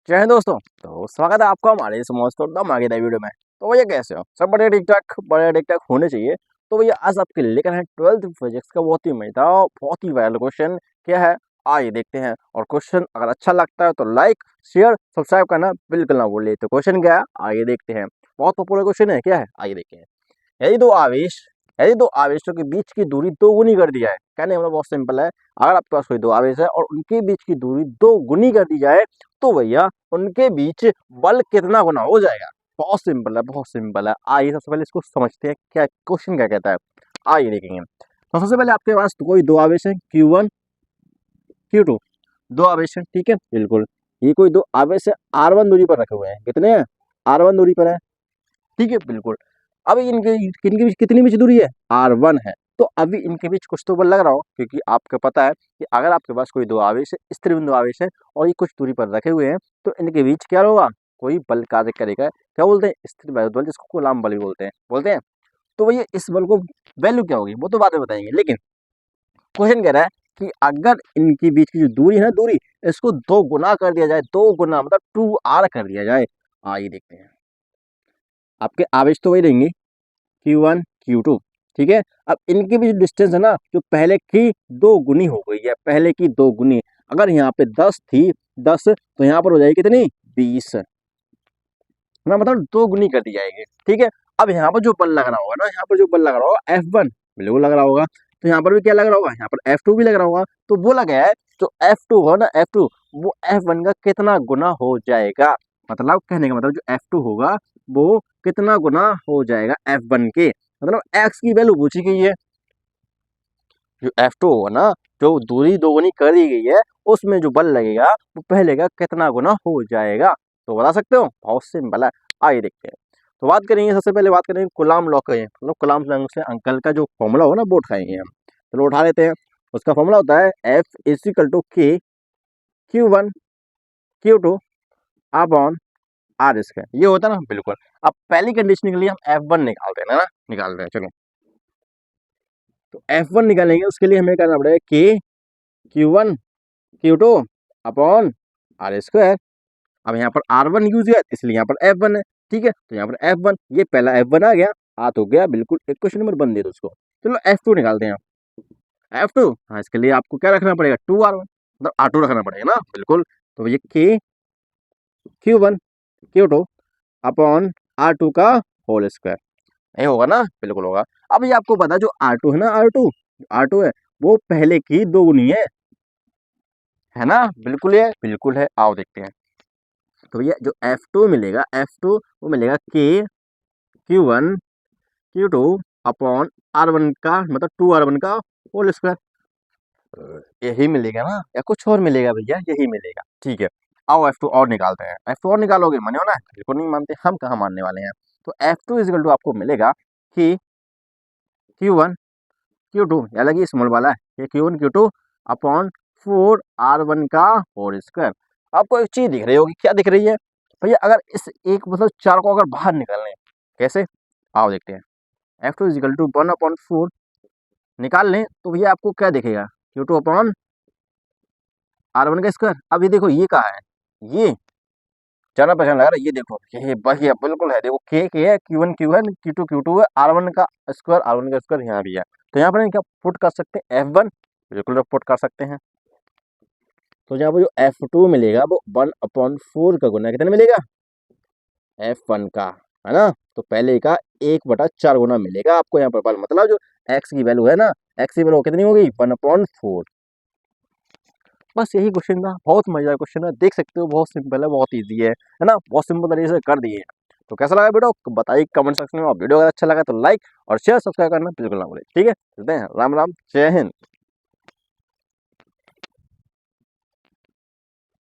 जय हिंद दोस्तों। तो स्वागत है आपका हमारे इस मस्त और दम आगे वीडियो में। तो भैया कैसे हो? सब बड़े ठीक ठाक होने चाहिए। तो भैया आज आपके लेकर हैं 12th फिजिक्स का बहुत ही मजेदार बहुत ही वायरल क्वेश्चन। क्या है आइए देखते हैं। और क्वेश्चन अगर अच्छा लगता है तो लाइक शेयर सब्सक्राइब करना बिल्कुल ना भूलिए। तो क्वेश्चन क्या है आइए देखते हैं। बहुत पॉपुलर क्वेश्चन है। क्या है आइए देखते हैं। यदि दो आवेश यदि दो आवेशों के बीच की दूरी दो गुनी कर दी जाए, कहने मतलब बहुत सिंपल है। अगर आपके पास कोई दो आवेश है और उनके बीच की दूरी दो गुनी कर दी जाए तो भैया उनके बीच बल कितना गुना हो जाएगा। बहुत सिंपल है, बहुत सिंपल है। आइए सबसे पहले इसको समझते हैं क्या क्वेश्चन क्या कहता है। आइए देखेंगे। तो सबसे पहले आपके पास कोई दो आवेश है Q1 Q2। दो आवेश है, ठीक है बिल्कुल। ये कोई दो आवेश है R1 दूरी पर रखे हुए हैं। कितने हैं? R1 दूरी पर है, ठीक है बिल्कुल। अब इनके इनके बीच कितनी बीच दूरी है? R1 है। तो अभी इनके बीच कुछ तो बल लग रहा हो, क्योंकि आपको पता है कि अगर आपके पास कोई दो आवेश है, स्थिर बिंदु आवेश है और ये कुछ दूरी पर रखे हुए हैं तो इनके बीच क्या होगा? कोई बल कार्य करेगा। क्या बोलते हैं? स्थिर बल, जिसको कूलाम बल भी बोलते हैं। तो भैया इस बल को वैल्यू क्या होगी वो तो बाद में बताएंगे, लेकिन क्वेश्चन कह रहा है कि अगर इनके बीच की जो दूरी है ना, दूरी इसको दो गुना कर दिया जाए, दो गुना मतलब 2R कर दिया जाए। आइए देखते हैं। आपके आवेश तो वही रहेंगे Q1 Q2, ठीक है। अब इनकी भी जो डिस्टेंस है ना, जो पहले की दो गुनी हो गई है, पहले की दो गुनी। अगर यहाँ पे 10 थी 10 तो यहाँ पर हो जाएगी कितनी? 20 ना, मतलब दो गुनी कर दी जाएगी, ठीक है। अब यहाँ पर जो बल लग रहा होगा ना, यहाँ पर जो बल लग रहा होगा F1 बिल्कुल लग रहा होगा। तो यहाँ पर भी क्या लग रहा होगा? यहाँ पर F2 भी लग रहा होगा। तो बोला गया है जो F2 हो ना, F2 वो F1 का कितना गुना हो जाएगा। मतलब कहने का मतलब जो F2 होगा वो कितना गुना हो जाएगा F1 के। मतलब x की वैल्यू पूछी गई है। जो F2 होगा ना, जो दूरी दोगुनी कर दी गई है, उसमें जो बल लगेगा वो पहले का कितना गुना हो जाएगा। तो बता सकते हो? बहुत सिंपल है। आइए देखते हैं। तो बात करेंगे, सबसे पहले बात करेंगे कूलाम लॉ के। मतलब कूलाम लॉ से अंकल का जो फॉर्मूला हो ना वो उठाएंगे हम। चलो उठा लेते हैं। उसका फॉर्मूला होता है F=K Q1 Q2 upon R²। ये होता है ना बिल्कुल। अब पहली कंडीशन के लिए हम F1 निकालते हैं ना, निकालते हैं। चलो तो F1 निकालेंगे, उसके लिए हमें करना पड़ेगा K Q1 Q2 upon R²। अब यहाँ पर R1 यूज है इसलिए यहाँ पर F1 है, ठीक है। तो यहाँ पर F1, ये पहला F1 आ गया, हाथ हो गया बिल्कुल। इक्वेशन नंबर 1 दे दो उसको। चलो F2 निकालते हैं। F2, हाँ, इसके लिए आपको क्या रखना पड़ेगा? 2R1, मतलब R2 रखना पड़ेगा ना बिल्कुल। तो ये K Q1 Q2 upon R2 का होल स्क्वायर, ये होगा ना बिल्कुल होगा। अब ये आपको पता है जो R2 है ना, R2 है वो पहले की दोगुनी है ना? बिल्कुल है। आओ देखते हैं। तो ये जो F2 मिलेगा, F2 वो मिलेगा K Q1 Q2 upon R1 का मतलब 2R1 का होल स्क्वायर। यही मिलेगा ना या कुछ और मिलेगा? भैया यही मिलेगा, ठीक है। आओ F2 और निकालते हैं। F2 और निकालोगे, माने हो ना? बिल्कुल नहीं मानते, हम कहाँ मानने वाले हैं। तो F2 इजिकल टू आपको मिलेगा कि Q1 Q2, या लगी स्मॉल वाला है, ये Q1 Q2 अपॉन 4R1 का होल स्क्वायर। आपको एक चीज दिख रही होगी, क्या दिख रही है भैया? अगर इस एक मतलब चार को अगर बाहर निकालने, कैसे? आओ देखते हैं। F2 इजिकल टू 1/4 निकाल लें तो भैया आपको क्या दिखेगा? Q2 अपॉन R1 का स्क्वायर। अब ये देखो ये कहाँ है? ये जाना पहचान लग रहा है, ये देखो ये बढ़िया बिल्कुल है। देखो के है, Q1 Q है, Q2 Q2 है, R1 का स्क्वायर यहाँ भी है। तो यहाँ पर हम क्या पुट कर सकते हैं? F1 बिल्कुल पुट कर सकते हैं। तो यहाँ पर जो F2 मिलेगा वो 1/4 का गुना कितना मिलेगा? F1 का, है ना? तो पहले का 1/4 गुना मिलेगा आपको यहाँ पर बल। मतलब जो x की वैल्यू है ना, x की वैल्यू कितनी होगी? 1/4। बस यही क्वेश्चन था। बहुत मजेदार क्वेश्चन है, देख सकते हो। बहुत सिंपल है, बहुत इजी है ना? बहुत सिंपल तरीके से कर दिए। तो कैसा लगा वीडियो बताइए कमेंट सेक्शन में। और वीडियो अगर अच्छा लगा तो लाइक और शेयर सब्सक्राइब करना बिल्कुल ना भूलें, ठीक है। चलते हैं। राम राम, जय हिंद।